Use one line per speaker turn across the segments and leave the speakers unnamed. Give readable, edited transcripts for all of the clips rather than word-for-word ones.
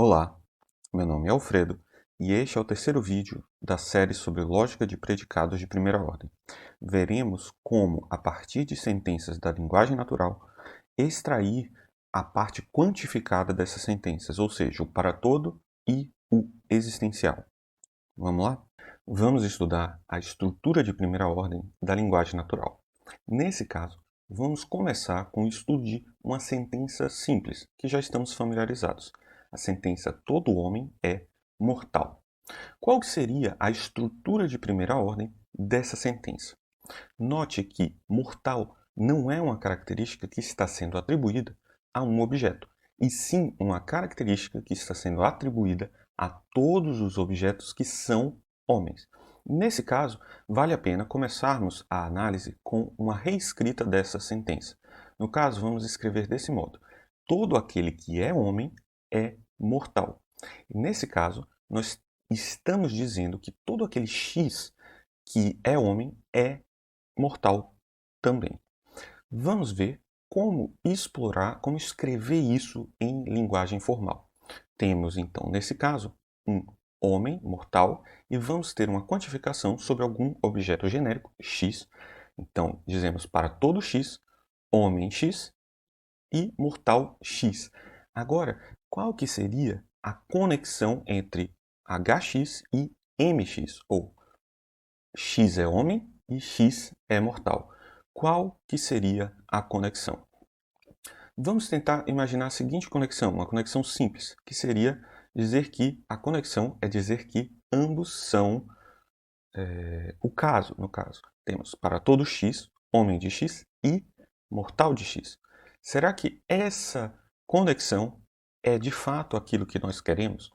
Olá, meu nome é Alfredo e este é o terceiro vídeo da série sobre lógica de predicados de primeira ordem. Veremos como, a partir de sentenças da linguagem natural, extrair a parte quantificada dessas sentenças, ou seja, o para todo e o existencial. Vamos lá? Vamos estudar a estrutura de primeira ordem da linguagem natural. Nesse caso, vamos começar com o estudo de uma sentença simples, que já estamos familiarizados. A sentença todo homem é mortal. Qual seria a estrutura de primeira ordem dessa sentença? Note que mortal não é uma característica que está sendo atribuída a um objeto, e sim uma característica que está sendo atribuída a todos os objetos que são homens. Nesse caso, vale a pena começarmos a análise com uma reescrita dessa sentença. No caso, vamos escrever desse modo: todo aquele que é homem é mortal. E nesse caso, nós estamos dizendo que todo aquele X que é homem é mortal também. Vamos ver como explorar, como escrever isso em linguagem formal. Temos então, nesse caso, um homem mortal e vamos ter uma quantificação sobre algum objeto genérico x. Então, dizemos para todo x, homem x e mortal x. Agora, qual que seria a conexão entre hx e mx, ou x é homem e x é mortal? Qual que seria a conexão? Vamos tentar imaginar a seguinte conexão, uma conexão simples, que seria dizer que a conexão é dizer que ambos são o caso. No caso, temos para todo x, homem de x e mortal de x. Será que essa conexão é de fato aquilo que nós queremos?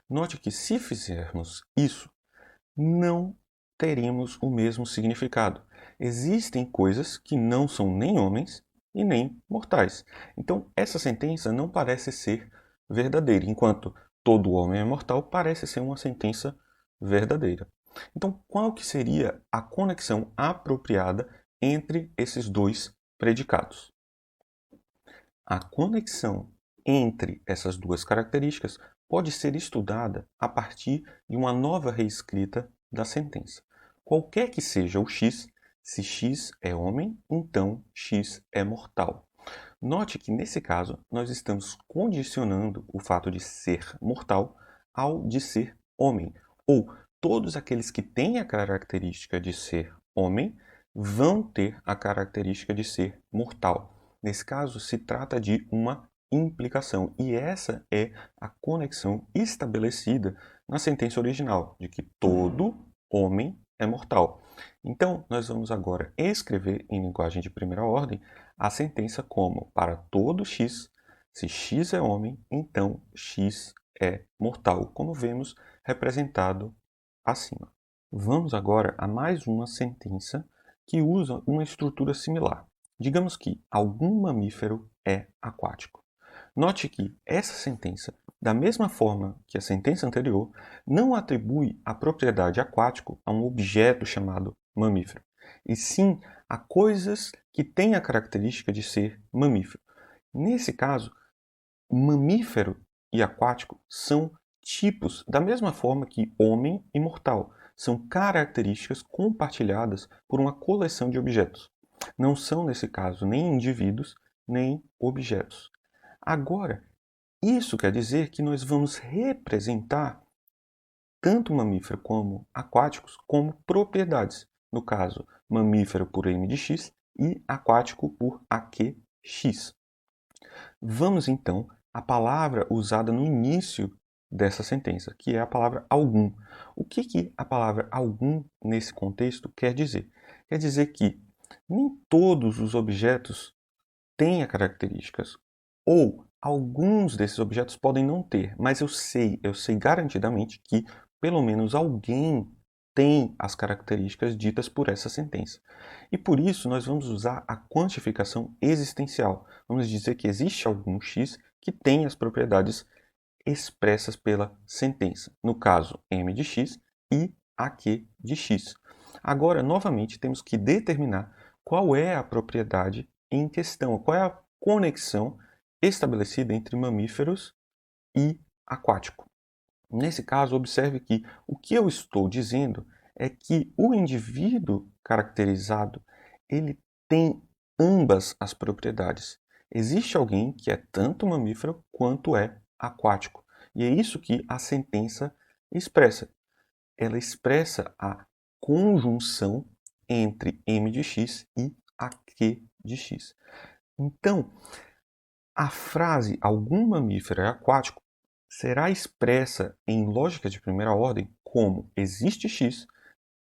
Note que se fizermos isso, não teríamos o mesmo significado. Existem coisas que não são nem homens e nem mortais. Então, essa sentença não parece ser verdadeira, enquanto todo homem é mortal parece ser uma sentença verdadeira. Então, qual que seria a conexão apropriada entre esses dois predicados? A conexão entre essas duas características pode ser estudada a partir de uma nova reescrita da sentença. Qualquer que seja o x, se x é homem, então x é mortal. Note que nesse caso nós estamos condicionando o fato de ser mortal ao de ser homem, ou todos aqueles que têm a característica de ser homem vão ter a característica de ser mortal. Nesse caso, se trata de uma implicação, e essa é a conexão estabelecida na sentença original, de que todo homem é mortal. Então, nós vamos agora escrever em linguagem de primeira ordem a sentença como: para todo x, se x é homem, então x é mortal, como vemos representado acima. Vamos agora a mais uma sentença que usa uma estrutura similar. Digamos que algum mamífero é aquático. Note que essa sentença, da mesma forma que a sentença anterior, não atribui a propriedade aquático a um objeto chamado mamífero, e sim a coisas que têm a característica de ser mamífero. Nesse caso, mamífero e aquático são tipos, da mesma forma que homem e mortal. São características compartilhadas por uma coleção de objetos. Não são, nesse caso, nem indivíduos, nem objetos. Agora, isso quer dizer que nós vamos representar tanto mamífero como aquáticos como propriedades. No caso, mamífero por m de x e aquático por AQX. Vamos então à palavra usada no início dessa sentença, que é a palavra algum. O que a palavra algum nesse contexto quer dizer? Quer dizer que nem todos os objetos têm características, ou alguns desses objetos podem não ter, mas eu sei garantidamente que pelo menos alguém tem as características ditas por essa sentença. E por isso nós vamos usar a quantificação existencial. Vamos dizer que existe algum x que tem as propriedades expressas pela sentença. No caso, m de x e aq de x. Agora, novamente, temos que determinar qual é a propriedade em questão, qual é a conexão estabelecida entre mamíferos e aquático. Nesse caso, observe que o que eu estou dizendo é que o indivíduo caracterizado, ele tem ambas as propriedades. Existe alguém que é tanto mamífero quanto é aquático. E é isso que a sentença expressa. Ela expressa a conjunção entre M de x e AQ de x. Então, a frase algum mamífero é aquático será expressa em lógica de primeira ordem como existe x,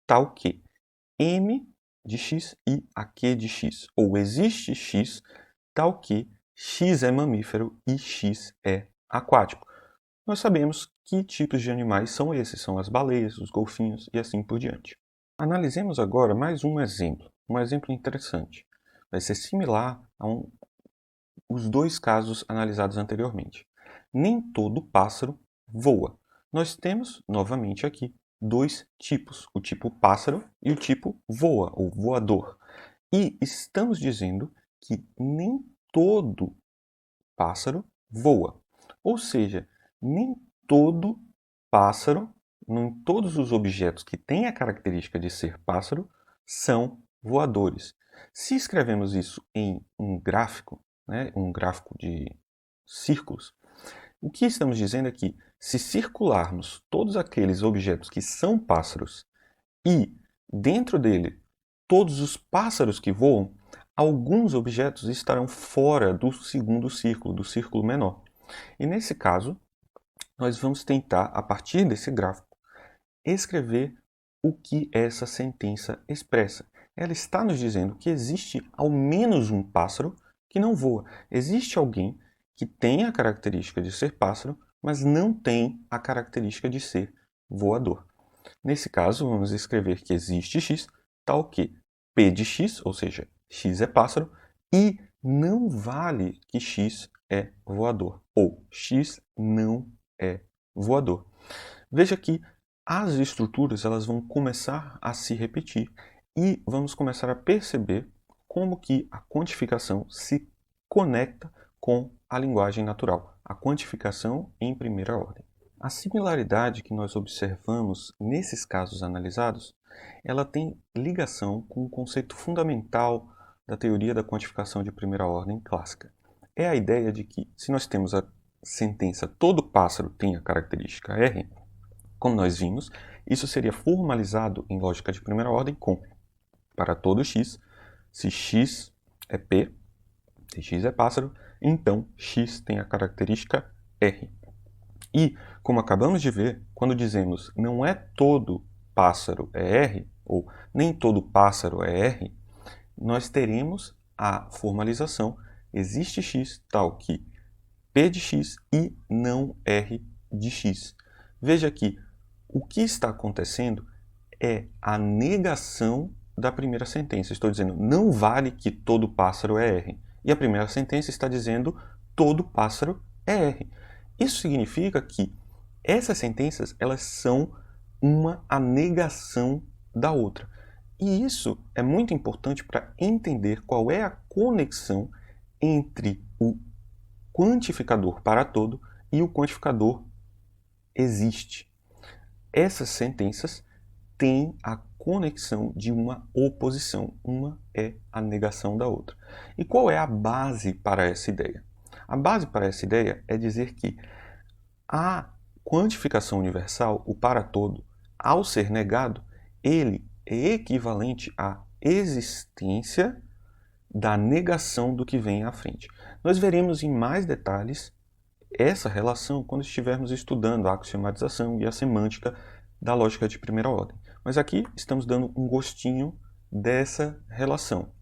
tal que M de x e AQ de x, ou existe x, tal que x é mamífero e x é aquático. Nós sabemos que tipos de animais são esses, são as baleias, os golfinhos e assim por diante. Analisemos agora mais um exemplo interessante. Vai ser similar os dois casos analisados anteriormente. Nem todo pássaro voa. Nós temos, novamente aqui, dois tipos, o tipo pássaro e o tipo voa, ou voador. E estamos dizendo que nem todo pássaro voa. Ou seja, nem todo pássaro, nem todos os objetos que têm a característica de ser pássaro são voadores. Se escrevemos isso em um gráfico, um gráfico de círculos, o que estamos dizendo é que se circularmos todos aqueles objetos que são pássaros e dentro dele todos os pássaros que voam, alguns objetos estarão fora do segundo círculo, do círculo menor. E nesse caso, nós vamos tentar, a partir desse gráfico, escrever o que essa sentença expressa. Ela está nos dizendo que existe ao menos um pássaro que não voa. Existe alguém que tem a característica de ser pássaro, mas não tem a característica de ser voador. Nesse caso, vamos escrever que existe x, tal que P de x, ou seja, x é pássaro, e não vale que x é voador, ou x não é voador. Veja que as estruturas elas vão começar a se repetir e vamos começar a perceber como que a quantificação se conecta com a linguagem natural, a quantificação em primeira ordem. A similaridade que nós observamos nesses casos analisados, ela tem ligação com o conceito fundamental da teoria da quantificação de primeira ordem clássica. É a ideia de que, se nós temos a sentença todo pássaro tem a característica R, como nós vimos, isso seria formalizado em lógica de primeira ordem com, para todo x, se x é P, se x é pássaro, então x tem a característica R. E, como acabamos de ver, quando dizemos não é todo pássaro é R, ou nem todo pássaro é R, nós teremos a formalização existe x tal que P de x e não R de x. Veja que o que está acontecendo é a negação da primeira sentença. Estou dizendo não vale que todo pássaro é R. E a primeira sentença está dizendo todo pássaro é R. Isso significa que essas sentenças elas são a negação da outra. E isso é muito importante para entender qual é a conexão entre o quantificador para todo e o quantificador existe. Essas sentenças têm a conexão de uma oposição. Uma é a negação da outra. E qual é a base para essa ideia? A base para essa ideia é dizer que a quantificação universal, o para todo, ao ser negado, ele é equivalente à existência da negação do que vem à frente. Nós veremos em mais detalhes essa relação quando estivermos estudando a axiomatização e a semântica da lógica de primeira ordem. Mas aqui estamos dando um gostinho dessa relação.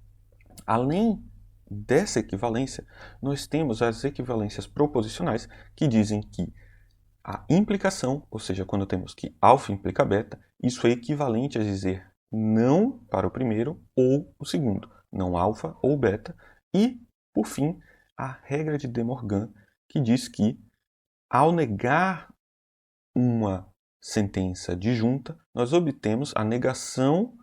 Além dessa equivalência, nós temos as equivalências proposicionais que dizem que a implicação, ou seja, quando temos que alfa implica beta, isso é equivalente a dizer não para o primeiro ou o segundo, não alfa ou beta. E, por fim, a regra de De Morgan, que diz que, ao negar uma sentença disjunta, nós obtemos a negação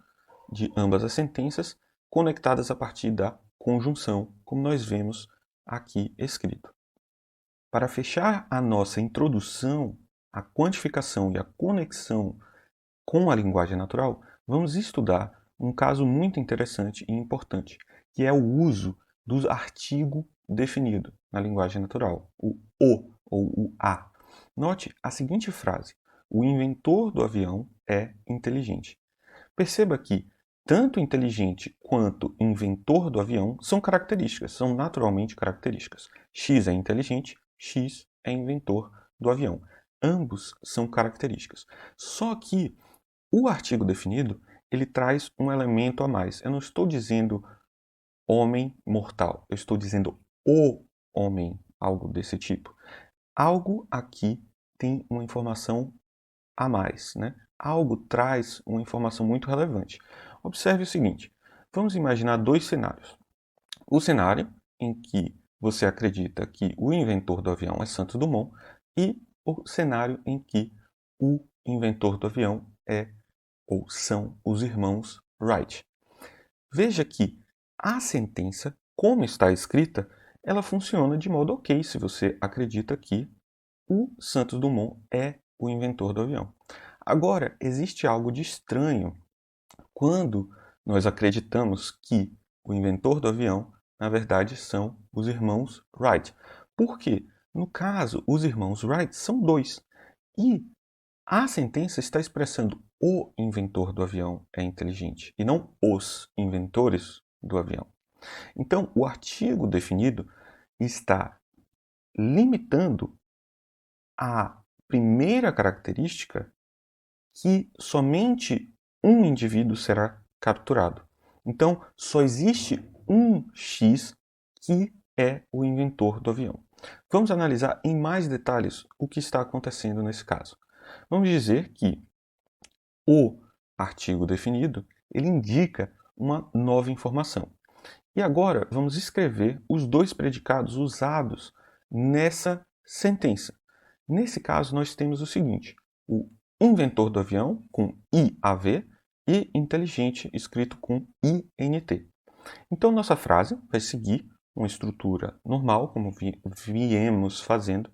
de ambas as sentenças conectadas a partir da conjunção, como nós vemos aqui escrito. para fechar a nossa introdução à quantificação e à conexão com a linguagem natural, vamos estudar um caso muito interessante e importante, que é o uso do artigo definido na linguagem natural, o ou o a. Note a seguinte frase: o inventor do avião é inteligente. Perceba que tanto inteligente quanto inventor do avião são características, são naturalmente características. X é inteligente, X é inventor do avião. Ambos são características. Só que o artigo definido, ele traz um elemento a mais. Eu não estou dizendo homem mortal, eu estou dizendo o homem, algo desse tipo. Algo aqui tem uma informação a mais, né? Algo traz uma informação muito relevante. Observe o seguinte: vamos imaginar dois cenários. O cenário em que você acredita que o inventor do avião é Santos Dumont e o cenário em que o inventor do avião é ou são os irmãos Wright. Veja que a sentença, como está escrita, ela funciona de modo ok se você acredita que o Santos Dumont é o inventor do avião. Agora, existe algo de estranho quando nós acreditamos que o inventor do avião, na verdade, são os irmãos Wright. Por quê? No caso, os irmãos Wright são dois. E a sentença está expressando o inventor do avião é inteligente e não os inventores do avião. Então, o artigo definido está limitando a primeira característica que somente um indivíduo será capturado. Então, só existe um X que é o inventor do avião. Vamos analisar em mais detalhes o que está acontecendo nesse caso. Vamos dizer que o artigo definido, ele indica uma nova informação. E agora vamos escrever os dois predicados usados nessa sentença. Nesse caso, nós temos o seguinte: o inventor do avião, com IAV, e inteligente, escrito com INT. Então, nossa frase vai seguir uma estrutura normal, como viemos fazendo,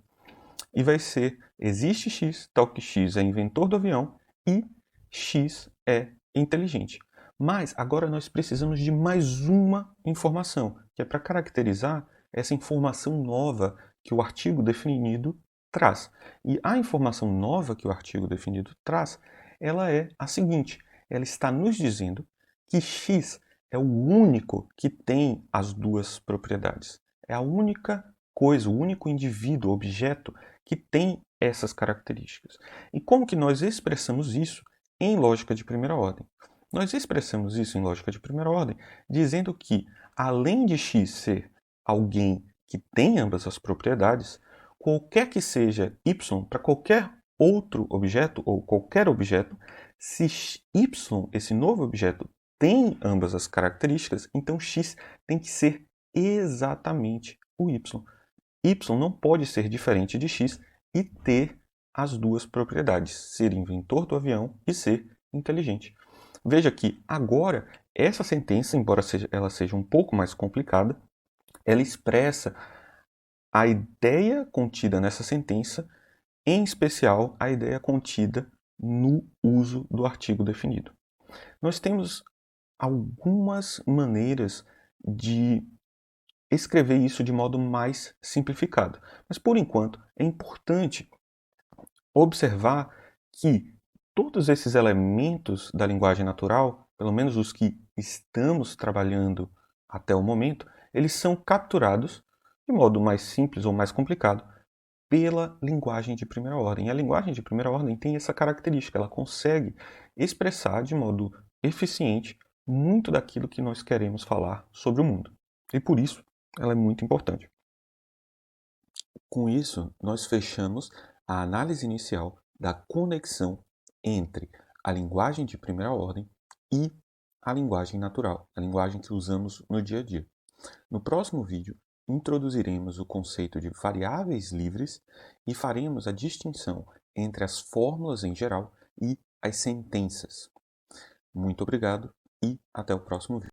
e vai ser: existe X, tal que X é inventor do avião e X é inteligente. Mas agora nós precisamos de mais uma informação, que é para caracterizar essa informação nova que o artigo definido traz. E a informação nova que o artigo definido traz, ela é a seguinte: ela está nos dizendo que X é o único que tem as duas propriedades. É a única coisa, o único indivíduo, objeto que tem essas características. E como que nós expressamos isso em lógica de primeira ordem? Nós expressamos isso em lógica de primeira ordem dizendo que, além de X ser alguém que tem ambas as propriedades, qualquer que seja Y para qualquer outro objeto ou qualquer objeto, se Y, esse novo objeto, tem ambas as características, então X tem que ser exatamente o Y. Y não pode ser diferente de X e ter as duas propriedades, ser inventor do avião e ser inteligente. Veja que agora essa sentença, embora ela seja um pouco mais complicada, ela expressa a ideia contida nessa sentença, em especial a ideia contida no uso do artigo definido. Nós temos algumas maneiras de escrever isso de modo mais simplificado. Mas, por enquanto, é importante observar que todos esses elementos da linguagem natural, pelo menos os que estamos trabalhando até o momento, eles são capturados de modo mais simples ou mais complicado pela linguagem de primeira ordem. E a linguagem de primeira ordem tem essa característica, ela consegue expressar de modo eficiente muito daquilo que nós queremos falar sobre o mundo. E por isso, ela é muito importante. Com isso, nós fechamos a análise inicial da conexão entre a linguagem de primeira ordem e a linguagem natural, a linguagem que usamos no dia a dia. No próximo vídeo, introduziremos o conceito de variáveis livres e faremos a distinção entre as fórmulas em geral e as sentenças. Muito obrigado e até o próximo vídeo.